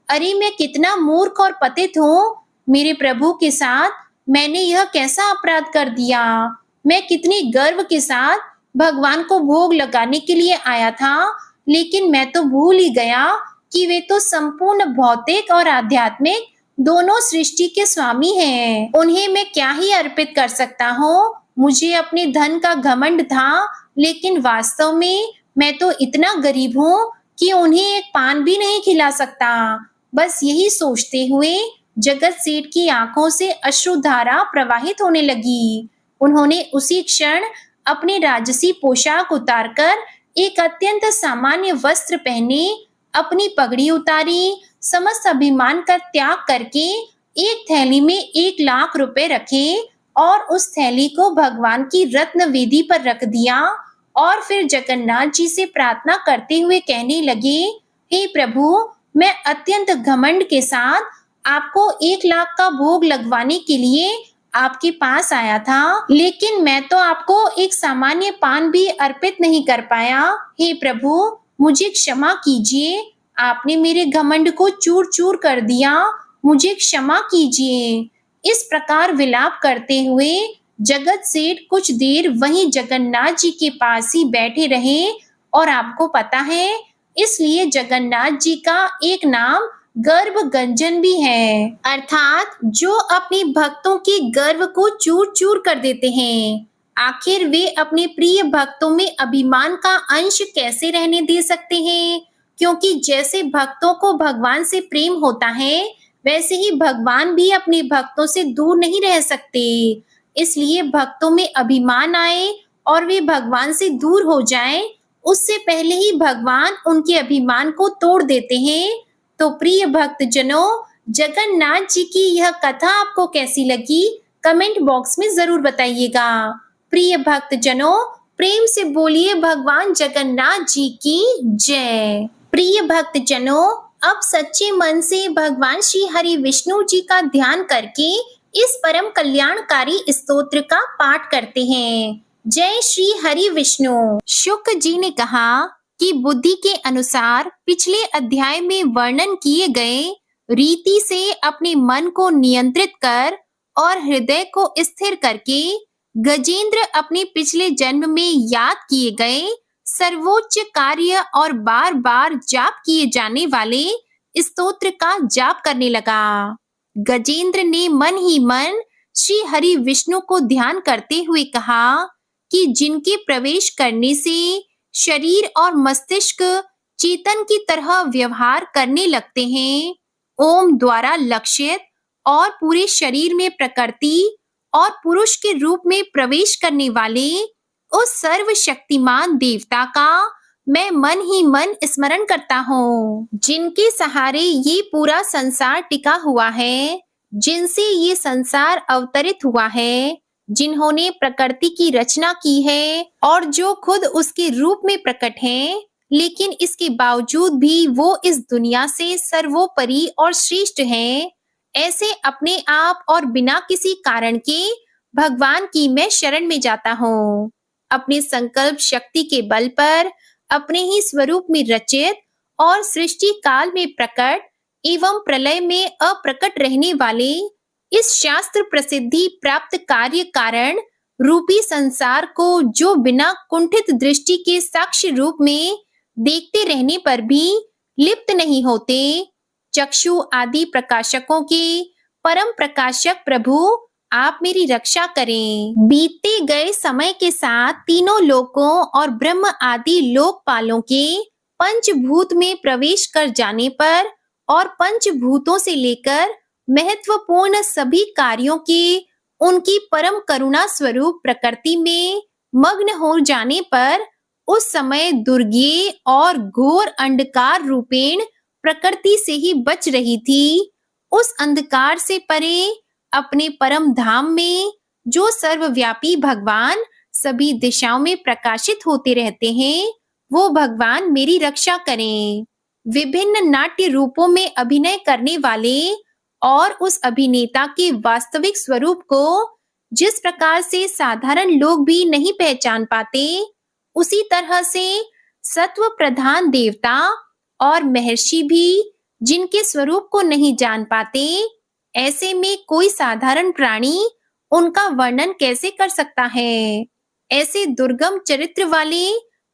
Speaker 1: अरे मैं कितना मूर्ख और पतित हूँ, मेरे प्रभु के साथ मैंने यह कैसा अपराध कर दिया। मैं कितनी गर्व के साथ भगवान को भोग लगाने के लिए आया था, लेकिन मैं तो भूल ही गया कि वे तो संपूर्ण भौतिक और आध्यात्मिक दोनों सृष्टि के स्वामी हैं। उन्हें मैं क्या ही अर्पित कर सकता हूँ? मुझे अपने धन का घमंड था, लेकिन वास्तव में मैं तो इतना गरीब हूँ कि उन्हें एक पान भी नहीं खिला सकता। बस यही सोचते हुए जगत सेठ की आंखों से अश्रुधारा प्रवाहित होने लगी। उन्होंने उसी क्षण अपने राजसी पोशाक उतारकर एक अत्यंत सामान्य वस्त्र पहने, अपनी पगड़ी उतारी, समस्त अभिमान का त्याग करके एक थैली में 1 लाख रुपए रखे और उस थैली को भगवान की रत्न वेदी पर रख दिया और फिर जगन्नाथ जी से प्रार्थना करते हुए कहने लगे, हे प्रभु, मैं अत्यंत घमंड के साथ आपको 1 लाख का भोग लगवाने के लिए आपके पास आया था, लेकिन मैं तो आपको एक सामान्य पान भी अर्पित नहीं कर पाया। हे प्रभु, मुझे क्षमा कीजिए, आपने मेरे घमंड को चूर चूर कर दिया, मुझे क्षमा कीजिए। इस प्रकार विलाप करते हुए जगत सेठ कुछ देर वहीं जगन्नाथ जी के पास ही बैठे रहे, और आपको पता है, इसलिए जगन्नाथ जी का एक नाम गर्भ गंजन भी है, अर्थात जो अपने भक्तों के गर्व को चूर चूर कर देते हैं। आखिर वे अपने प्रिय भक्तों में अभिमान का अंश कैसे रहने दे सकते हैं? क्योंकि जैसे भक्तों को भगवान से प्रेम होता है, वैसे ही भगवान भी अपने भक्तों से दूर नहीं रह सकते। इसलिए भक्तों में अभिमान आए और वे भगवान से दूर हो जाएं, उससे पहले ही भगवान उनके अभिमान को तोड़ देते हैं। तो प्रिय भक्त जनों, जगन्नाथ जी की यह कथा आपको कैसी लगी? कमेंट बॉक्स में जरूर बताइएगा। प्रिय भक्त जनों, प्रेम से बोलिए भगवान जगन्नाथ जी की जय। प्रिय भक्त जनों, अब सच्चे मन से भगवान श्री हरि विष्णु जी का ध्यान करके इस परम कल्याणकारी स्तोत्र का पाठ करते हैं। जय श्री हरि विष्णु। शुक जी ने कहा कि बुद्धि के अनुसार पिछले अध्याय में वर्णन किए गए रीति से अपने मन को नियंत्रित कर और हृदय को स्थिर करके गजेंद्र अपने पिछले जन्म में याद किए गए सर्वोच्च कार्य और बार बार जाप किए जाने वाले स्तोत्र का जाप करने लगा। गजेंद्र ने मन ही मन श्री हरि विष्णु को ध्यान करते हुए कहा कि जिनके प्रवेश करने से शरीर और मस्तिष्क चेतन की तरह व्यवहार करने लगते हैं, ओम द्वारा लक्षित और पूरे शरीर में प्रकृति और पुरुष के रूप में प्रवेश करने वाले उस सर्वशक्तिमान देवता का मैं मन ही मन स्मरण करता हूँ, जिनके सहारे ये पूरा संसार टिका हुआ है, जिनसे ये संसार अवतरित हुआ है, जिन्होंने प्रकृति की रचना की है और जो खुद उसके रूप में प्रकट हैं, लेकिन इसके बावजूद भी वो इस दुनिया से सर्वोपरि और श्रेष्ठ हैं। ऐसे अपने आप और बिना किसी कारण के भगवान की मैं शरण में जाता हूँ। अपने संकल्प शक्ति के बल पर अपने ही स्वरूप में रचित और सृष्टि काल में प्रकट एवं प्रलय में अप्रकट रहने वाले इस शास्त्र प्रसिद्धि प्राप्त कार्य कारण रूपी संसार को जो बिना कुंठित दृष्टि के साक्ष्य रूप में देखते रहने पर भी लिप्त नहीं होते, चक्षु आदि प्रकाशकों के परम प्रकाशक प्रभु आप मेरी रक्षा करें। बीतते गए समय के साथ तीनों लोकों और ब्रह्म आदि लोकपालों के पंचभूत में प्रवेश कर जाने पर और पंचभूतों से लेकर महत्वपूर्ण सभी कार्यों के उनकी परम करुणा स्वरूप प्रकृति में मग्न हो जाने पर उस समय दुर्गे और घोर अंधकार रूपेण प्रकृति से ही बच रही थी। उस अंधकार से परे अपने परम धाम में जो सर्वव्यापी भगवान सभी दिशाओं में प्रकाशित होते रहते हैं, वो भगवान मेरी रक्षा करें। विभिन्न नाट्य रूपों में अभिनय करने वाले और उस अभिनेता के वास्तविक स्वरूप को जिस प्रकार से साधारण लोग भी नहीं पहचान पाते, उसी तरह से सत्व प्रधान देवता और महर्षि भी जिनके स्वरूप को नहीं जान पाते, ऐसे में कोई साधारण प्राणी उनका वर्णन कैसे कर सकता है। ऐसे दुर्गम चरित्र वाले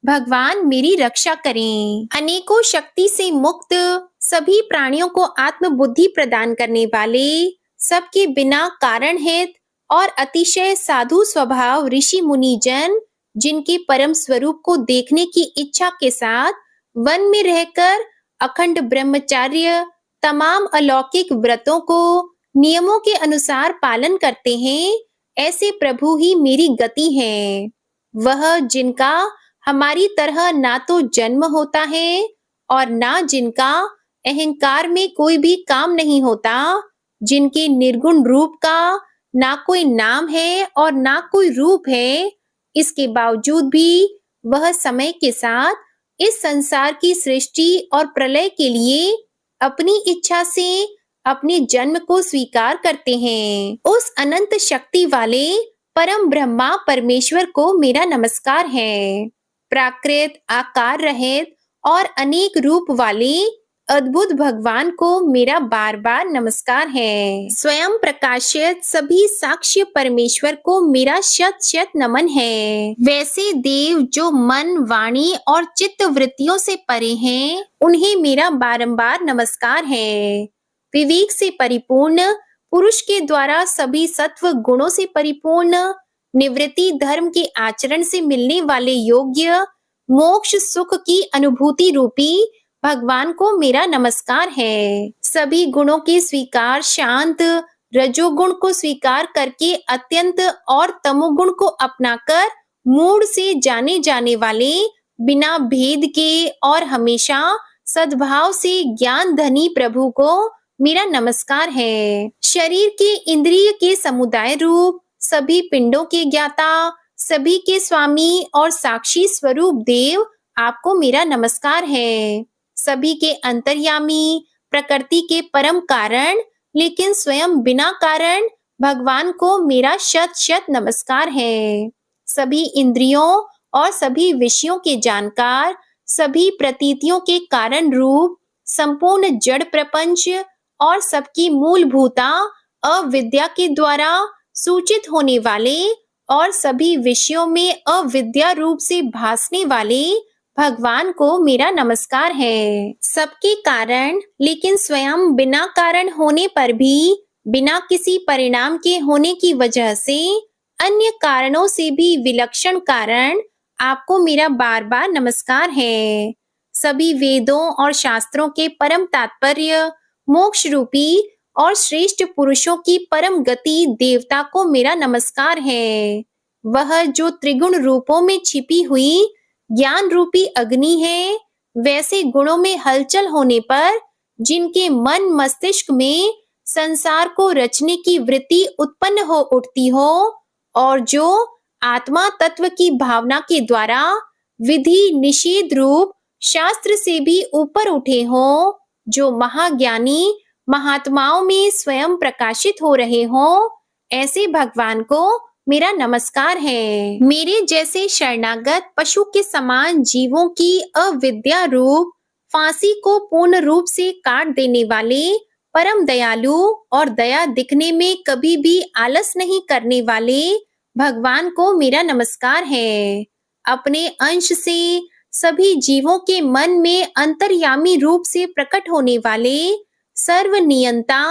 Speaker 1: भगवान मेरी रक्षा करें। अनेकों शक्ति से मुक्त सभी प्राणियों को आत्म बुद्धि प्रदान करने वाले, सबके बिना कारण हित और अतिशय साधु स्वभाव ऋषि मुनि जन, जिनके परम स्वरूप को देखने की इच्छा के साथ वन में रहकर अखंड ब्रह्मचार्य तमाम अलौकिक व्रतों को नियमों के अनुसार पालन करते हैं, ऐसे प्रभु ही मेरी गति है। वह जिनका हमारी तरह ना तो जन्म होता है और ना जिनका अहंकार में कोई भी काम नहीं होता, जिनके निर्गुण रूप का ना कोई नाम है और ना कोई रूप है, इसके बावजूद भी वह समय के साथ इस संसार की सृष्टि और प्रलय के लिए अपनी इच्छा से अपने जन्म को स्वीकार करते हैं। उस अनंत शक्ति वाले परम ब्रह्मा परमेश्वर को मेरा नमस्कार है। प्राकृत आकार रहित और अनेक रूप वाले अद्भुत भगवान को मेरा बार बार नमस्कार है। स्वयं प्रकाशित सभी साक्ष्य परमेश्वर को मेरा शत शत नमन है। वैसे देव जो मन वाणी और चित्त वृत्तियों से परे हैं, उन्हें मेरा बारंबार नमस्कार है। विवेक से परिपूर्ण पुरुष के द्वारा सभी सत्व गुणों से परिपूर्ण निवृत्ति धर्म के आचरण से मिलने वाले योग्य मोक्ष सुख की अनुभूति रूपी भगवान को मेरा नमस्कार है। सभी गुणों के स्वीकार शांत रजोगुण को स्वीकार करके अत्यंत और तमोगुण को अपनाकर मूड से जाने जाने वाले बिना भेद के और हमेशा सद्भाव से ज्ञान धनी प्रभु को मेरा नमस्कार है। शरीर के इंद्रिय के समुदाय रूप सभी पिंडों के ज्ञाता, सभी के स्वामी और साक्षी स्वरूप देव आपको मेरा नमस्कार है। सभी के अंतर्यामी, प्रकृति के परम कारण, लेकिन स्वयं बिना कारण भगवान को मेरा शत शत नमस्कार है। सभी इंद्रियों और सभी विषयों के जानकार, सभी प्रतीतियों के कारण रूप, संपूर्ण जड़ प्रपंच और सबकी मूलभूता अविद्या के द्वारा सूचित होने वाले और सभी विषयों में अविद्या रूप से भासने वाले भगवान को मेरा नमस्कार है। सबके कारण लेकिन स्वयं बिना कारण होने पर भी, बिना किसी परिणाम के होने की वजह से, अन्य कारणों से भी विलक्षण कारण आपको मेरा बार बार नमस्कार है। सभी वेदों और शास्त्रों के परम तात्पर्य, मोक्ष रूपी और श्रेष्ठ पुरुषों की परम गति देवता को मेरा नमस्कार है। वह जो त्रिगुण रूपों में छिपी हुई ज्ञान रूपी अग्नि है, वैसे गुणों में हलचल होने पर जिनके मन मस्तिष्क में संसार को रचने की वृत्ति उत्पन्न हो उठती हो और जो आत्मा तत्व की भावना के द्वारा विधि निषेध रूप शास्त्र से भी ऊपर उठे हो, जो महाज्ञानी महात्माओं में स्वयं प्रकाशित हो रहे हो, ऐसे भगवान को मेरा नमस्कार है। मेरे जैसे शरणागत पशु के समान जीवों की अविद्या रूप फांसी को पूर्ण रूप से काट देने वाले परम दयालु और दया दिखने में कभी भी आलस नहीं करने वाले भगवान को मेरा नमस्कार है। अपने अंश से सभी जीवों के मन में अंतर्यामी रूप से प्रकट होने वाले सर्वनियंता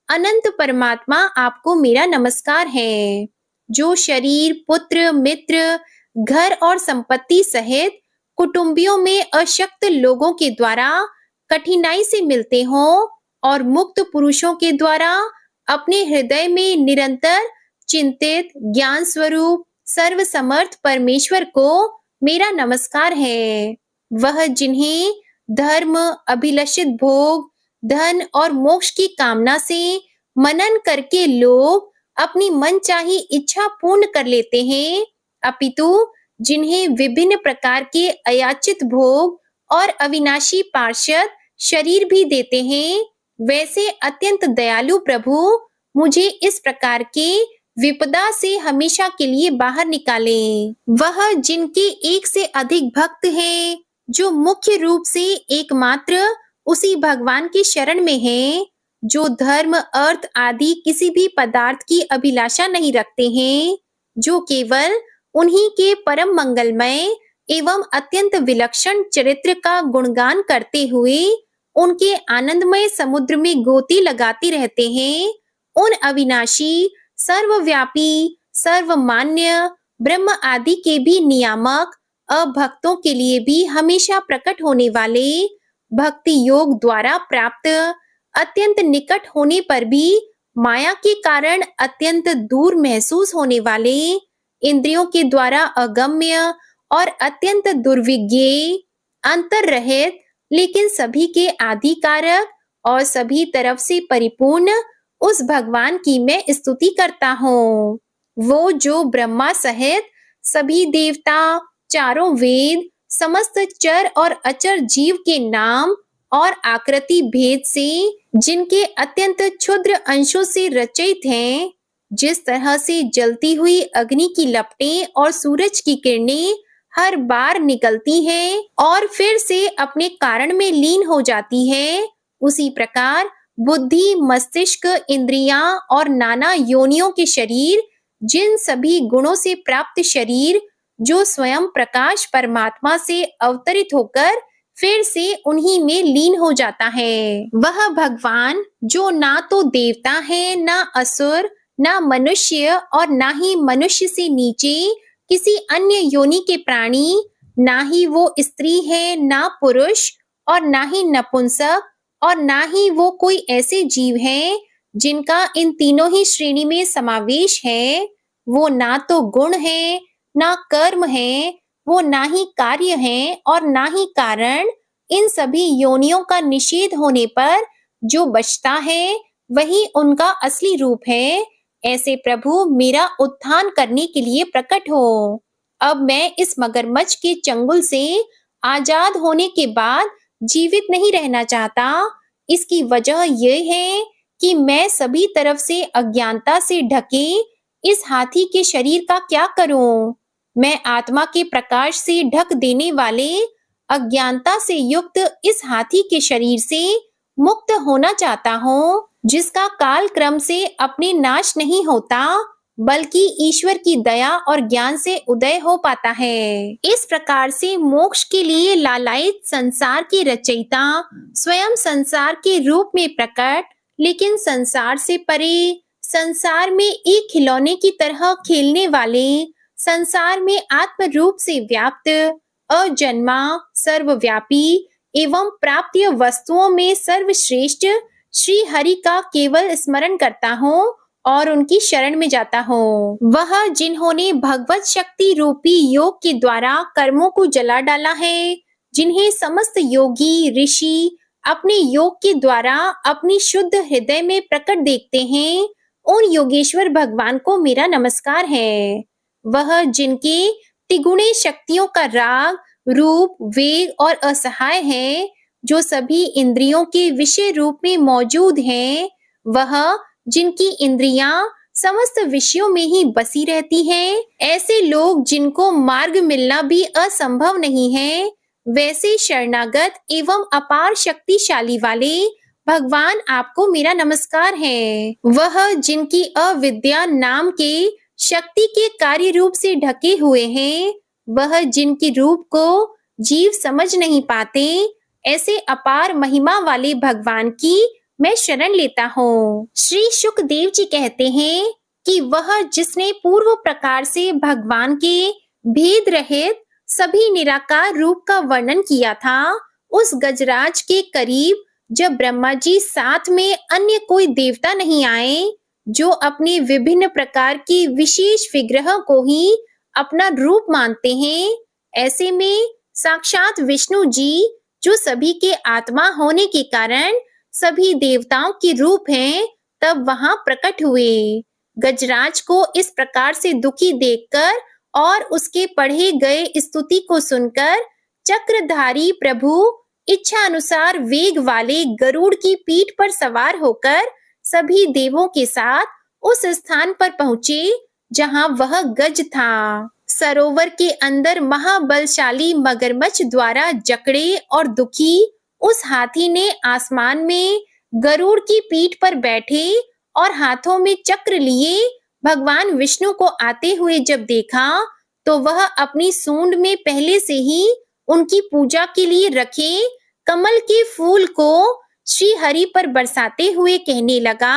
Speaker 1: अनंत परमात्मा आपको मेरा नमस्कार है। जो शरीर, पुत्र, मित्र, घर और संपत्ति सहित कुटुंबियों में अशक्त लोगों के द्वारा कठिनाई से मिलते हों और मुक्त पुरुषों के द्वारा अपने हृदय में निरंतर चिंतित ज्ञान स्वरूप सर्वसमर्थ परमेश्वर को मेरा नमस्कार है। वह जिन्हें धर्म, अभिलषित भोग, धन और मोक्ष की कामना से मनन करके लोग अपनी मनचाही इच्छा पूर्ण कर लेते हैं, अपितु जिन्हें विभिन्न प्रकार के अयाचित भोग और अविनाशी पार्षद शरीर भी देते हैं, वैसे अत्यंत दयालु प्रभु मुझे इस प्रकार के विपदा से हमेशा के लिए बाहर निकालें। वह जिनके एक से अधिक भक्त हैं, जो मुख्य रूप से एकमात्र उसी भगवान की शरण में हैं, जो धर्म, अर्थ आदि किसी भी पदार्थ की अभिलाषा नहीं रखते हैं, जो केवल उन्हीं के परम मंगलमय एवं अत्यंत विलक्षण चरित्र का गुणगान करते हुए उनके आनंदमय समुद्र में गोती लगाते रहते हैं, उन अविनाशी, सर्वव्यापी, सर्वमान्य ब्रह्म आदि के भी नियामक अभक्तों के लिए भी हमेशा प्रकट होने वाले, भक्ति योग द्वारा प्राप्त, अत्यंत निकट होने पर भी माया के कारण अत्यंत दूर महसूस होने वाले, इंद्रियों के द्वारा अगम्य और अत्यंत दुर्विज्ञेय, अंतर्रहित लेकिन सभी के आधिकारक और सभी तरफ से परिपूर्ण उस भगवान की मैं स्तुति करता हूँ। वो जो ब्रह्मा सहित सभी देवता, चारों वेद, समस्त चर और अचर जीव के नाम और आकृति भेद से, जिनके अत्यंत क्षुद्र अंशों से रचित हैं, जिस तरह से जलती हुई अग्नि की लपटें और सूरज की किरणें हर बार निकलती हैं और फिर से अपने कारण में लीन हो जाती है, उसी प्रकार बुद्धि, मस्तिष्क, इंद्रियां और नाना योनियों के शरीर, जिन सभी गुणों से प्राप्त शरीर जो स्वयं प्रकाश परमात्मा से अवतरित होकर फिर से उन्हीं में लीन हो जाता है। वह भगवान जो ना तो देवता है, ना असुर, ना मनुष्य और ना ही मनुष्य से नीचे किसी अन्य योनि के प्राणी, ना ही वो स्त्री है, ना पुरुष और ना ही नपुंसक और ना ही वो कोई ऐसे जीव हैं जिनका इन तीनों ही श्रेणी में समावेश है। वो ना तो गुण है, ना कर्म है, वो ना ही कार्य है और ना ही कारण। इन सभी योनियों का निषेध होने पर जो बचता है वही उनका असली रूप है। ऐसे प्रभु मेरा उत्थान करने के लिए प्रकट हो। अब मैं इस मगरमच्छ के चंगुल से आजाद होने के बाद जीवित नहीं रहना चाहता। इसकी वजह यह है कि मैं सभी तरफ से अज्ञानता से ढके इस हाथी के शरीर का क्या करूं? मैं आत्मा के प्रकाश से ढक देने वाले अज्ञानता से युक्त इस हाथी के शरीर से मुक्त होना चाहता हूँ, जिसका काल क्रम से अपने नाश नहीं होता, बल्कि ईश्वर की दया और ज्ञान से उदय हो पाता है। इस प्रकार से मोक्ष के लिए लालायित संसार के रचयिता स्वयं संसार के रूप में प्रकट, लेकिन संसार से परे, संसार में एक खिलौने की तरह खेलने वाले, संसार में आत्म रूप से व्याप्त, अजन्मा, सर्वव्यापी एवं प्राप्य वस्तुओं में सर्वश्रेष्ठ श्री हरि का केवल स्मरण करता हूँ और उनकी शरण में जाता हूँ। वह जिन्होंने भगवत शक्ति रूपी योग के द्वारा कर्मों को जला डाला है, जिन्हें समस्त योगी ऋषि अपने योग के द्वारा अपनी शुद्ध हृदय में प्रकट देखते हैं, उन योगेश्वर भगवान को मेरा नमस्कार है। वह जिनके तिगुणे शक्तियों का राग, रूप, वेग और असहाय है, जो सभी इंद्रियों के विषय रूप में मौजूद हैं, वह जिनकी इंद्रियां समस्त विषयों में ही बसी रहती हैं, ऐसे लोग जिनको मार्ग मिलना भी असंभव नहीं है, वैसे शरणागत एवं अपार शक्तिशाली वाले भगवान आपको मेरा नमस्कार है। वह जिनकी अविद्या नाम के शक्ति के कार्य रूप से ढके हुए हैं, वह जिनके रूप को जीव समझ नहीं पाते, ऐसे अपार महिमा वाले भगवान की मैं शरण लेता हूँ। श्री शुकदेव जी कहते हैं कि वह जिसने पूर्व प्रकार से भगवान के भेद रहित सभी निराकार रूप का वर्णन किया था, उस गजराज के करीब जब ब्रह्मा जी साथ में अन्य कोई देवता नहीं आए, जो अपने विभिन्न प्रकार के विशेष विग्रह को ही अपना रूप मानते हैं, ऐसे में साक्षात विष्णु जी, जो सभी के आत्मा होने के कारण सभी देवताओं के रूप हैं, तब वहां प्रकट हुए। गजराज को इस प्रकार से दुखी देखकर और उसके पढ़े गए स्तुति को सुनकर चक्रधारी प्रभु इच्छा अनुसार वेग वाले गरुड़ की पीठ पर सवार होकर सभी देवों के साथ उस स्थान पर पहुंचे जहां वह गज था। सरोवर के अंदर महाबलशाली मगरमच्छ द्वारा जकड़े और दुखी उस हाथी ने आसमान में गरुड़ की पीठ पर बैठे और हाथों में चक्र लिए भगवान विष्णु को आते हुए जब देखा, तो वह अपनी सूंड में पहले से ही उनकी पूजा के लिए रखे कमल के फूल को श्री हरि पर बरसाते हुए कहने लगा,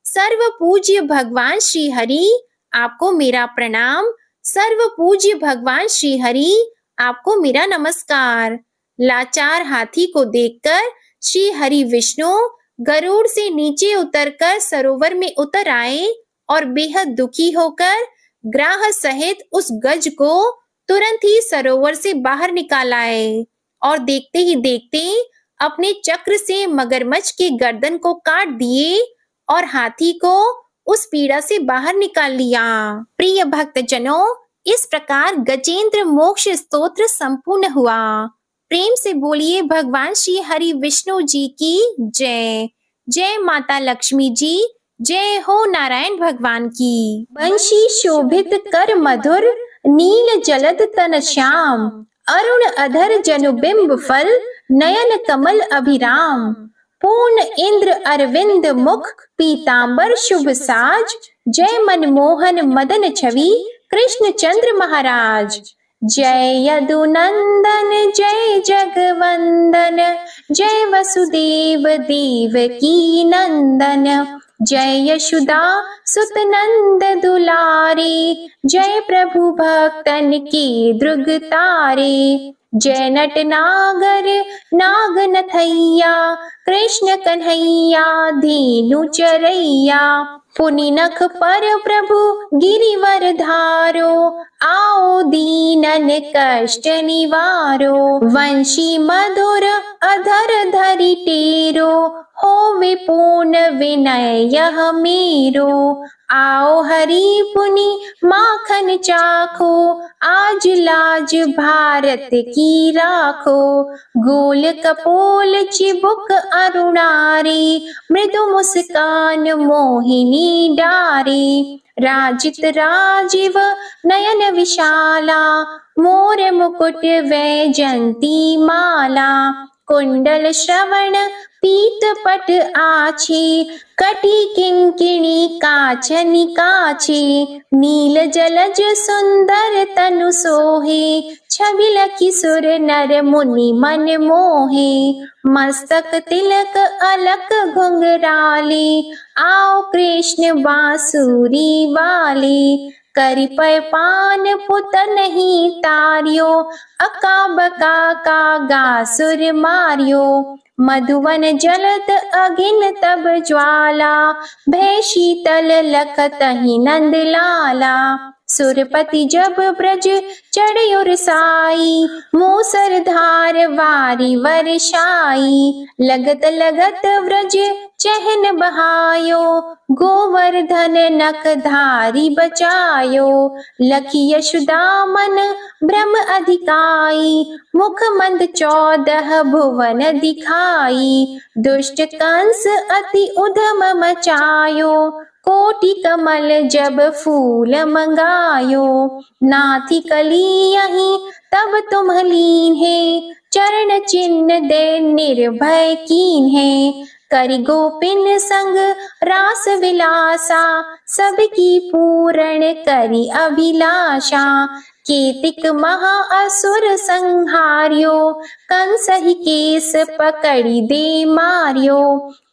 Speaker 1: सर्व पूज्य भगवान श्री हरि, आपको मेरा प्रणाम। सर्व पूज्य भगवान श्री हरि, आपको मेरा नमस्कार। लाचार हाथी को देखकर श्री हरि विष्णु गरुड़ से नीचे उतरकर सरोवर में उतर आए और बेहद दुखी होकर ग्राह सहित उस गज को तुरंत ही सरोवर से बाहर निकाल आए और देखते ही देखते अपने चक्र से मगरमच्छ के गर्दन को काट दिए और हाथी को उस पीड़ा से बाहर निकाल लिया। प्रिय भक्तजनों, इस प्रकार गजेंद्र मोक्ष स्तोत्र संपूर्ण हुआ। प्रेम से बोलिए भगवान श्री हरि विष्णु जी की जय। जय माता लक्ष्मी जी, जय हो नारायण भगवान की। बंशी शोभित कर मधुर, नील जलद तन श्याम, अरुण अधर जनुबिंब फल, नयन कमल अभिराम। पूर्ण इंद्र अरविंद मुख, पीतांबर शुभ साज, जय मनमोहन मदन छवि, कृष्ण चंद्र महाराज। जय यदुनंदन जय जगवंदन, जय वसुदेव देवकी नंदन, जय यशोदा सुत नंद दुलारे, जय प्रभु भक्तन के दृग तारे। जय नट नागर नाग नथैया, कृष्ण कन्हैया धेनु चरैया। पुनि नख पर प्रभु गिरिवर धारो, आओ दीनन कष्ट निवारो। वंशी मधुर अधर धरि टेरो, होवे पूर्ण विनय यह मेरो। आओ हरि पुनि माखन चाखो, आज लाज भारत की राखो। गोल कपोल चिबुक अरुणारी, मृदु मुस्कान मोहिनी डारी। राजित राजीव नयन विशाला, मोर मुकुट वैजंती माला। कुंडल श्रवण पीत पट आछी, कटी किंकिणी कांचनि काछी। नील जलज सुंदर तनु सोहे, छवि लखी सुर नर मुनि मन मोहे। मस्तक तिलक अलक घुंघराले, आओ कृष्ण बांसुरी वाले। करि पय पान पुत नहीं तारियो, अका बका का सुर मारियो। मधुवन जलत अगिन तब ज्वाला, भय शीतल लखतहि नंद लाला। सुरपति जब ब्रज चढ़्यो साई, मूसर धार वारी वर्षाई। लगत लगत व्रज चहन बहायो, गोवर्धन नख धारी बचायो। लखी यशोदा मन भ्रम अधिकाई, मुख मंद 14 भुवन दिखाई। दुष्ट कंस अति उधम मचायो, कोटि कमल जब फूल मंगायो। नाथी कली यहीं तब तुम लीन है, चरण चिन्ह दे निर्भय कीन है। करि गोपिन संग रास विलासा, सबकी पूर्ण करि अभिलाषा। केतिक महा असुर संहार्यो, कंस ही केस पकड़ी दे मारियो।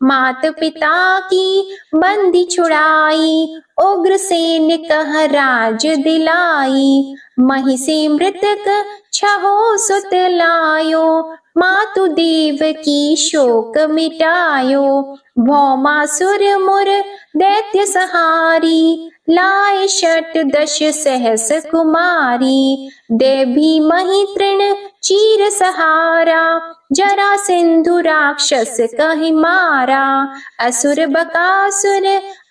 Speaker 1: मात पिता की बंदी छुड़ाई, उग्रसेन कह राज दिलाई। महिषी मृतक छहो सुत लायो, मातु देव की शोक मिटायो। भौमासुर मुर दैत्य सहारी, लाए 68 सहस कुमारी। देवी मही तृण चीर सहारा, जरा सिंधु राक्षस कहि मारा। असुर बकासुर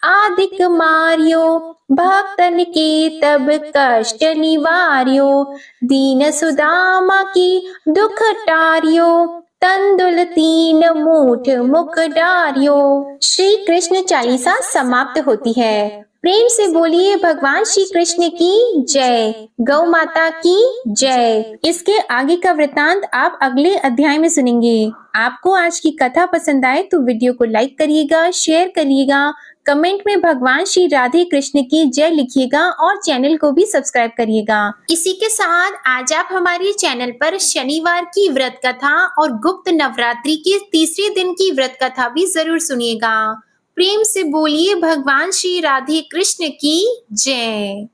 Speaker 1: आदिक मारियो, भक्तन के तब कष्ट निवार्यो। दीन सुदामा की दुख टारियो, तंदुल 3 मूठ मुख डारियो। श्री कृष्ण चालीसा समाप्त होती है। प्रेम से बोलिए भगवान श्री कृष्ण की जय, गौ माता की जय। इसके आगे का वृतांत आप अगले अध्याय में सुनेंगे। आपको आज की कथा पसंद आए तो वीडियो को लाइक करिएगा, शेयर करिएगा, कमेंट में भगवान श्री राधे कृष्ण की जय लिखिएगा और चैनल को भी सब्सक्राइब करिएगा। इसी के साथ आज आप हमारे चैनल पर शनिवार की व्रत कथा और गुप्त नवरात्रि के तीसरे दिन की व्रत कथा भी जरूर सुनिएगा। प्रेम से बोलिए भगवान श्री राधे कृष्ण की जय।